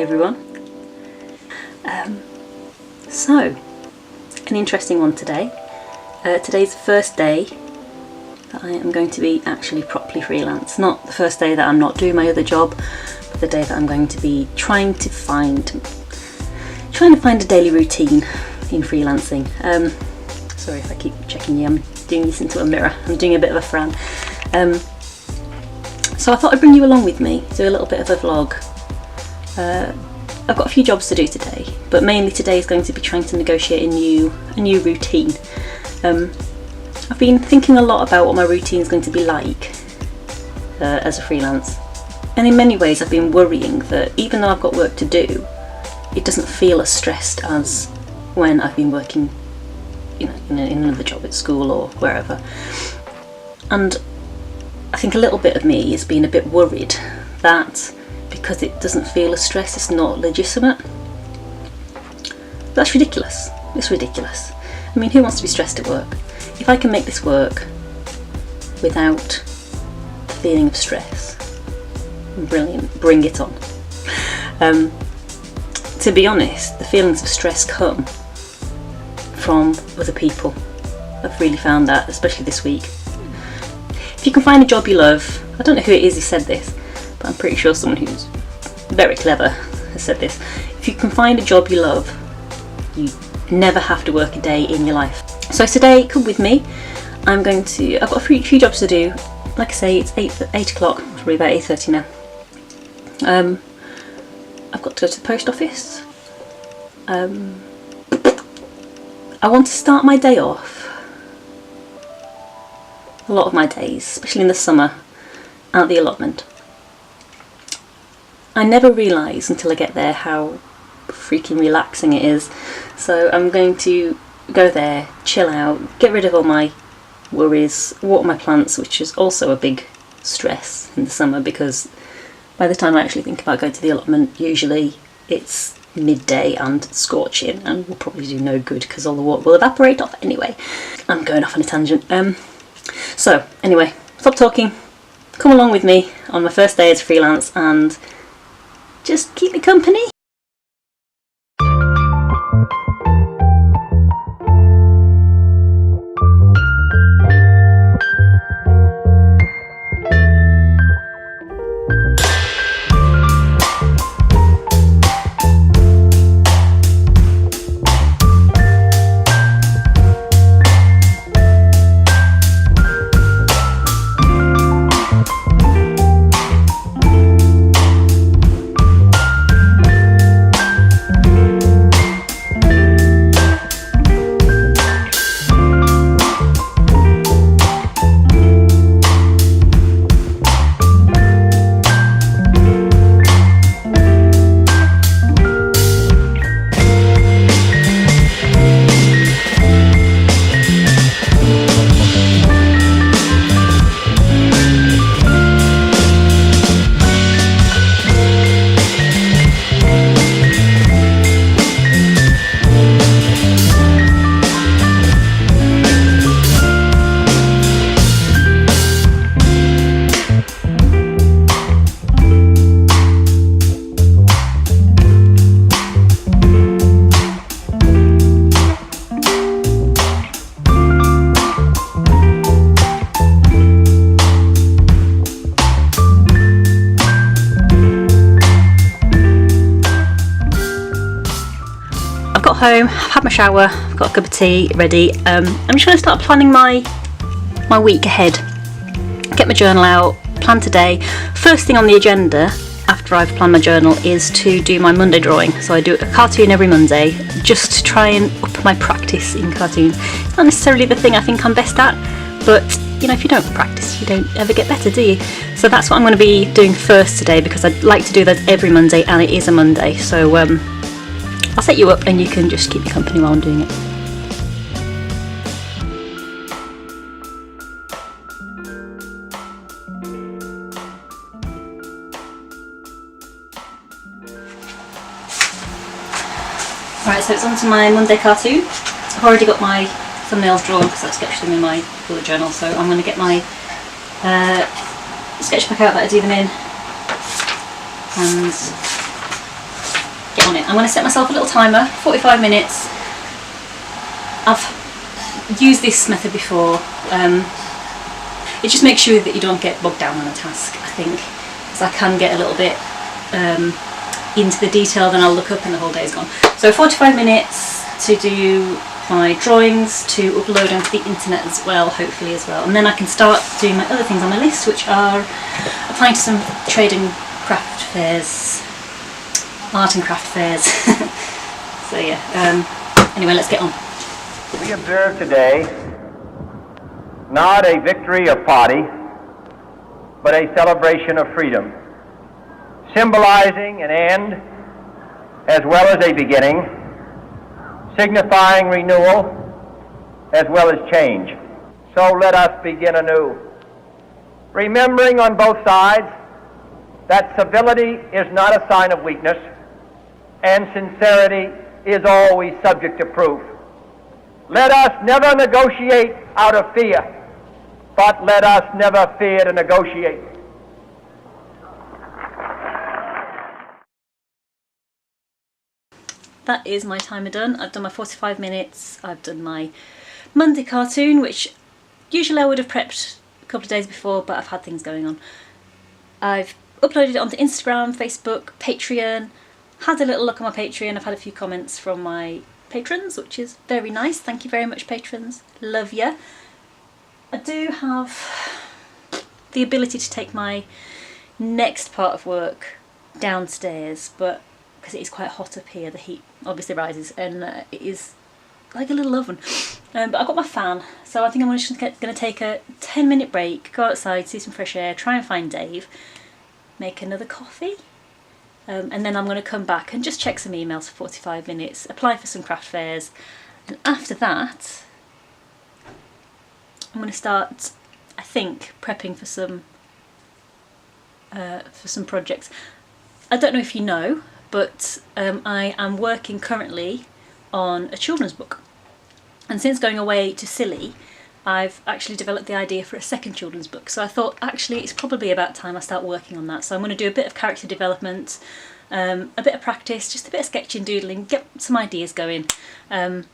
Hey everyone. So, an interesting one today. Today's the first day that I am going to be actually properly freelance. Not the first day that I'm not doing my other job, but the day that I'm going to be trying to find a daily routine in freelancing. Sorry if I keep checking you, I'm doing this into a mirror. I'm doing a bit of a Fran. So I thought I'd bring you along with me, do a little bit of a vlog. I've got a few jobs to do today, but mainly today is going to be trying to negotiate a new routine. I've been thinking a lot about what my routine is going to be like as a freelance, and in many ways I've been worrying that even though I've got work to do, it doesn't feel as stressed as when I've been working, in another job at school or wherever. And I think a little bit of me has been a bit worried that because it doesn't feel as stressed, it's not legitimate. That's ridiculous. It's ridiculous. I mean, who wants to be stressed at work? If I can make this work without a feeling of stress, brilliant, bring it on. To be honest, the feelings of stress come from other people. I've really found that, especially this week. If you can find a job you love, I don't know who it is who said this, but I'm pretty sure someone who's very clever has said this. If you can find a job you love, you never have to work a day in your life. So today, come with me. I've got a few jobs to do. Like I say, it's 8 o'clock, it's probably about 8:30 now. I've got to go to the post office. I want to start my day off. A lot of my days, especially in the summer, at the allotment. I never realise until I get there how freaking relaxing it is. So I'm going to go there, chill out, get rid of all my worries, water my plants, which is also a big stress in the summer because by the time I actually think about going to the allotment, usually it's midday and scorching and will probably do no good because all the water will evaporate off anyway. I'm going off on a tangent. So anyway, stop talking, come along with me on my first day as freelance and just keep me company. Home, I've had my shower, I've got a cup of tea ready. I'm just going to start planning my week ahead. Get my journal out, plan today. First thing on the agenda after I've planned my journal is to do my Monday drawing. So I do a cartoon every Monday just to try and up my practice in cartoons. It's not necessarily the thing I think I'm best at, but if you don't practice, you don't ever get better, do you? So that's what I'm going to be doing first today because I'd like to do that every Monday and it is a Monday. So I'll set you up and you can just keep me company while I'm doing it. Right, so it's on to my Monday cartoon. I've already got my thumbnails drawn because I sketched them in my bullet journal, so I'm going to get my sketch pack out that I do them in and get on it. I'm going to set myself a little timer, 45 minutes. I've used this method before. It just makes sure that you don't get bogged down on a task, I think, because I can get a little bit into the detail, then I'll look up and the whole day is gone. So 45 minutes to do my drawings, to upload onto the internet as well, hopefully as well, and then I can start doing my other things on my list, which are applying to some trade and craft fairs, art and craft fairs. So yeah, anyway, let's get on. We observe today not a victory of party, but a celebration of freedom, symbolizing an end as well as a beginning, signifying renewal as well as change. So let us begin anew, remembering on both sides that civility is not a sign of weakness and sincerity is always subject to proof. Let us never negotiate out of fear, but let us never fear to negotiate. That is my timer done. I've done my 45 minutes. I've done my Monday cartoon, which usually I would have prepped a couple of days before, but I've had things going on. I've uploaded it onto Instagram, Facebook, Patreon, had a little look on my Patreon. I've had a few comments from my patrons, which is very nice. Thank you very much, patrons. Love ya. I do have the ability to take my next part of work downstairs, but because it is quite hot up here, the heat obviously rises, and it is like a little oven. But I've got my fan, so I think I'm just going to take a 10-minute break, go outside, see some fresh air, try and find Dave, make another coffee, and then I'm going to come back and just check some emails for 45 minutes, apply for some craft fairs, and after that I'm going to start, I think, prepping for some projects. I don't know if you know, but I am working currently on a children's book, and since going away to Scilly I've actually developed the idea for a second children's book, so I thought actually it's probably about time I start working on that. So I'm going to do a bit of character development, a bit of practice, just a bit of sketching, doodling, get some ideas going, and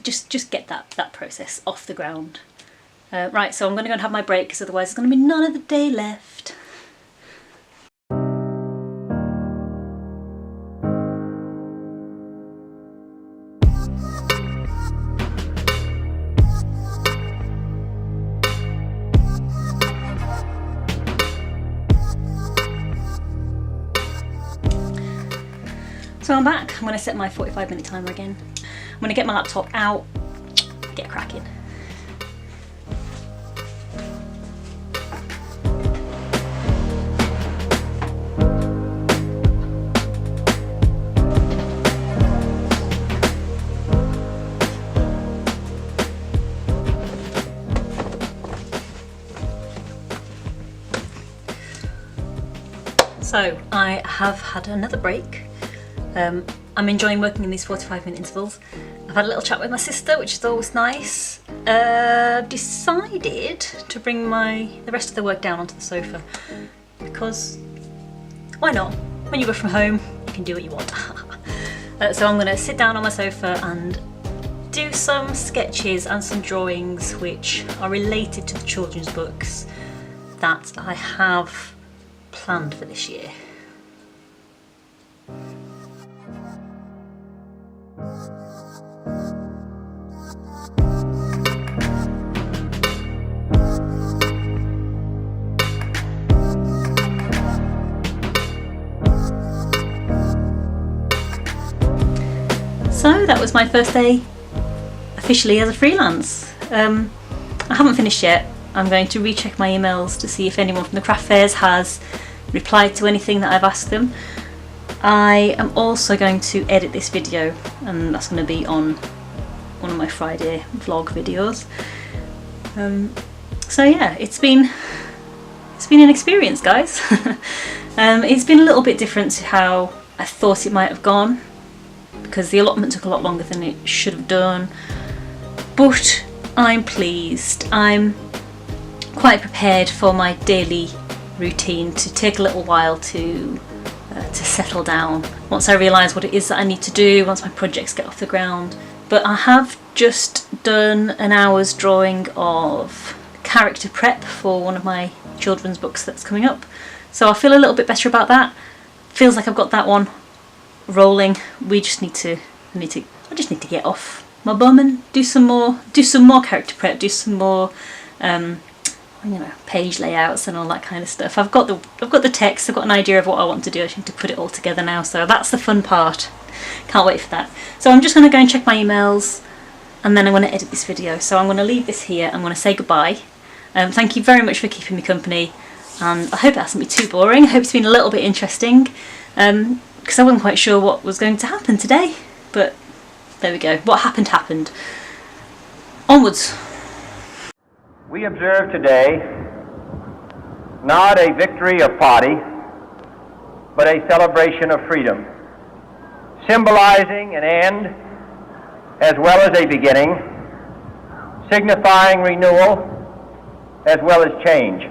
just get that process off the ground. Right, so I'm going to go and have my break, because otherwise there's going to be none of the day left. So I'm back. I'm going to set my 45-minute timer again. I'm going to get my laptop out, get cracking. So I have had another break. I'm enjoying working in these 45-minute intervals. I've had a little chat with my sister, which is always nice. Decided to bring the rest of the work down onto the sofa, because why not? When you work from home, you can do what you want. So I'm going to sit down on my sofa and do some sketches and some drawings which are related to the children's books that I have planned for this year. So that was my first day officially as a freelance. I haven't finished yet. I'm going to recheck my emails to see if anyone from the craft fairs has replied to anything that I've asked them. I am also going to edit this video, and that's going to be on one of my Friday vlog videos. So yeah, it's been an experience, guys. It's been a little bit different to how I thought it might have gone, because the allotment took a lot longer than it should have done, but I'm pleased. I'm quite prepared for my daily routine to take a little while to to settle down once I realise what it is that I need to do, once my projects get off the ground. But I have just done an hour's drawing of character prep for one of my children's books that's coming up, so I feel a little bit better about that. Feels like I've got that one rolling. I just need to get off my bum and do some more character prep, do some more page layouts and all that kind of stuff. I've got the text, I've got an idea of what I want to do. I just need to put it all together now, so that's the fun part. Can't wait for that. So I'm just going to go and check my emails, and then I'm going to edit this video. So I'm going to leave this here. I'm going to say goodbye. Thank you very much for keeping me company, and I hope it hasn't been too boring. I hope it's been a little bit interesting, because I wasn't quite sure what was going to happen today, but there we go. What happened happened. Onwards. We observe today not a victory of party, but a celebration of freedom, symbolizing an end as well as a beginning, signifying renewal as well as change.